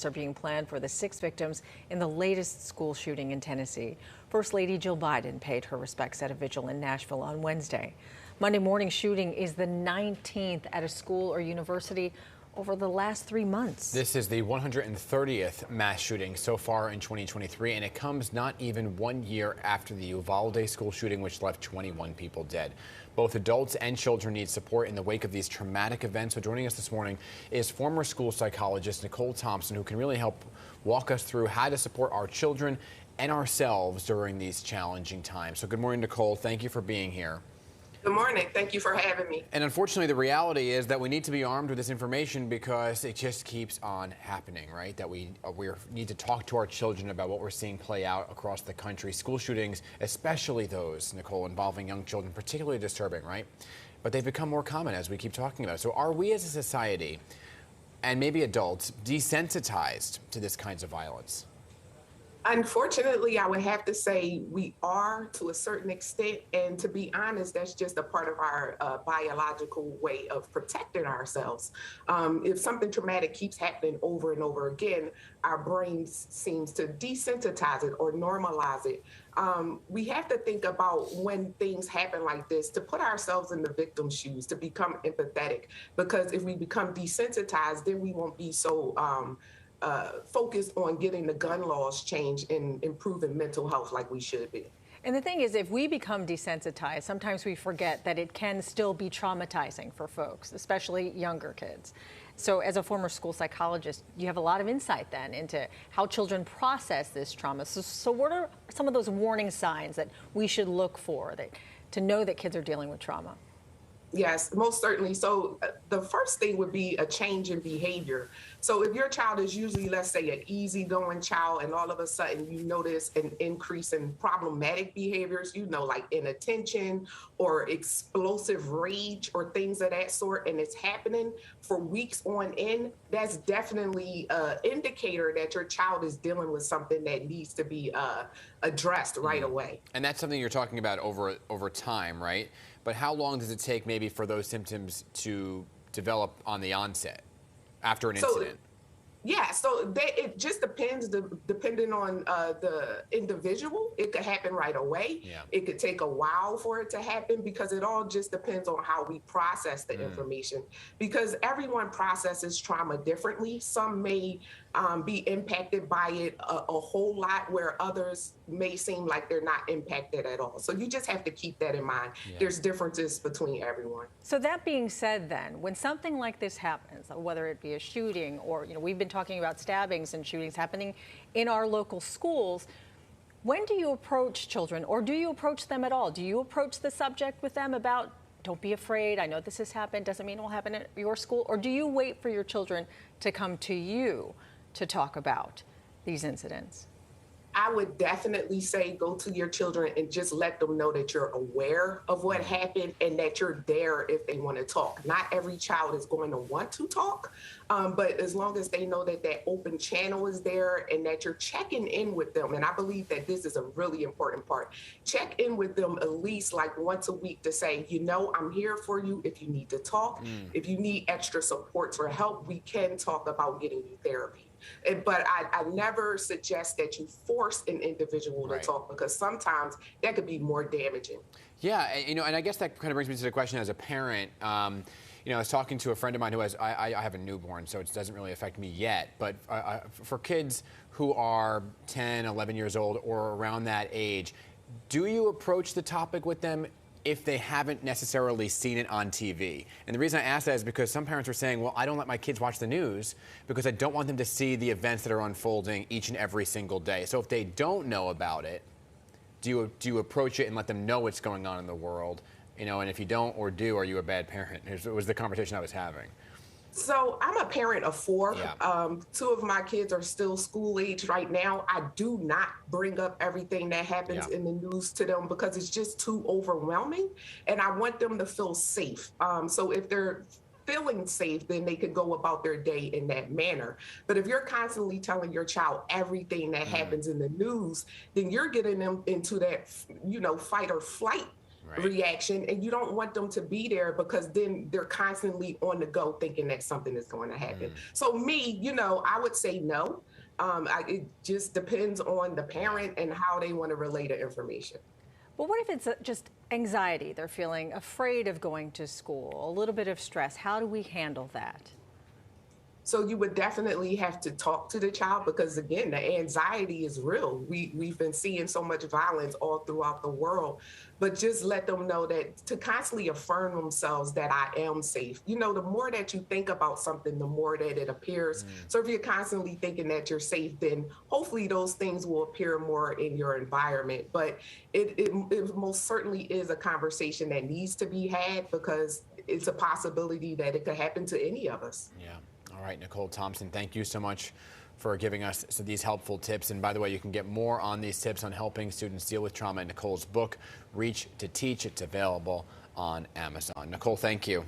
Are being planned for the 6 victims in the latest school shooting in Tennessee. First Lady Jill Biden paid her respects at a vigil in Nashville on Wednesday. Monday morning shooting is the 19th at a school or university over the last 3 months. This is the 130th mass shooting so far in 2023, and it comes not even 1 year after the Uvalde school shooting, which left 21 people dead. Both adults and children need support in the wake of these traumatic events. So joining us this morning is former school psychologist Nicole Thompson, who can really help walk us through how to support our children and ourselves during these challenging times. So good morning, Nicole. Thank you for being here. Good morning. Thank you for having me. And unfortunately, the reality is that we need to be armed with this information because it just keeps on happening, right? That we need to talk to our children about what we're seeing play out across the country. School shootings, especially those, Nicole, involving young children, particularly disturbing, right? But they've become more common as we keep talking about it. So are we as a society, and maybe adults, desensitized to this kinds of violence? Unfortunately, I would have to say we are to a certain extent. And to be honest, that's just a part of our biological way of protecting ourselves. If something traumatic keeps happening over and over again, our brain seems to desensitize it or normalize it. We have to think about when things happen like this, to put ourselves in the victim's shoes, to become empathetic. Because if we become desensitized, then we won't be so focused on getting the gun laws changed and improving mental health like we should be. And the thing is, if we become desensitized, sometimes we forget that it can still be traumatizing for folks, especially younger kids. So as a former school psychologist, you have a lot of insight then into how children process this trauma. So what are some of those warning signs that we should look for to know that kids are dealing with trauma? Yes, most certainly. So the first thing would be a change in behavior. So if your child is usually, let's say, an easygoing child, and all of a sudden you notice an increase in problematic behaviors, like inattention or explosive rage or things of that sort, and it's happening for weeks on end, that's definitely an indicator that your child is dealing with something that needs to be addressed right away. And that's something you're talking about over time, right? But how long does it take maybe for those symptoms to develop on the onset after an incident? Yeah, so it just depends, depending on the individual. It could happen right away. Yeah. It could take a while for it to happen because it all just depends on how we process the information. Because everyone processes trauma differently. Some may be impacted by it a whole lot, where others may seem like they're not impacted at all. So you just have to keep that in mind. Yeah. There's differences between everyone. So that being said then, when something like this happens, whether it be a shooting or, we've been talking about stabbings and shootings happening in our local schools, when do you approach children, or do you approach them at all? Do you approach the subject with them about, don't be afraid, I know this has happened, doesn't mean it will happen at your school? Or do you wait for your children to come to you to talk about these incidents? I would definitely say go to your children and just let them know that you're aware of what happened and that you're there if they want to talk. Not every child is going to want to talk, but as long as they know that that open channel is there and that you're checking in with them. And I believe that this is a really important part. Check in with them at least like once a week to say, I'm here for you if you need to talk. If you need extra support or help, we can talk about getting you therapy. But I never suggest that you force an individual to talk, because sometimes that could be more damaging. Yeah, and I guess that kind of brings me to the question as a parent. I was talking to a friend of mine who I have a newborn, so it doesn't really affect me yet. But for kids who are 10, 11 years old or around that age, do you approach the topic with them if they haven't necessarily seen it on TV? And the reason I ask that is because some parents are saying, well, I don't let my kids watch the news because I don't want them to see the events that are unfolding each and every single day. So if they don't know about it, do you approach it and let them know what's going on in the world? And if you don't or do, are you a bad parent? It was the conversation I was having. So I'm a parent of 4. Yeah. 2 of my kids are still school age right now. I do not bring up everything that happens in the news to them because it's just too overwhelming. And I want them to feel safe. So if they're feeling safe, then they could go about their day in that manner. But if you're constantly telling your child everything that happens in the news, then you're getting them into that, fight or flight reaction, and you don't want them to be there because then they're constantly on the go thinking that something is going to happen. So me, I would say no. It just depends on the parent and how they want to relay the information. But what if it's just anxiety? They're feeling afraid of going to school, a little bit of stress. How do we handle that? So you would definitely have to talk to the child because, again, the anxiety is real. We've been seeing so much violence all throughout the world, but just let them know that to constantly affirm themselves that I am safe. The more that you think about something, the more that it appears. So if you're constantly thinking that you're safe, then hopefully those things will appear more in your environment. But it most certainly is a conversation that needs to be had because it's a possibility that it could happen to any of us. Yeah. All right, Nicole Thompson, thank you so much for giving us these helpful tips. And by the way, you can get more on these tips on helping students deal with trauma in Nicole's book, Reach to Teach. It's available on Amazon. Nicole, thank you.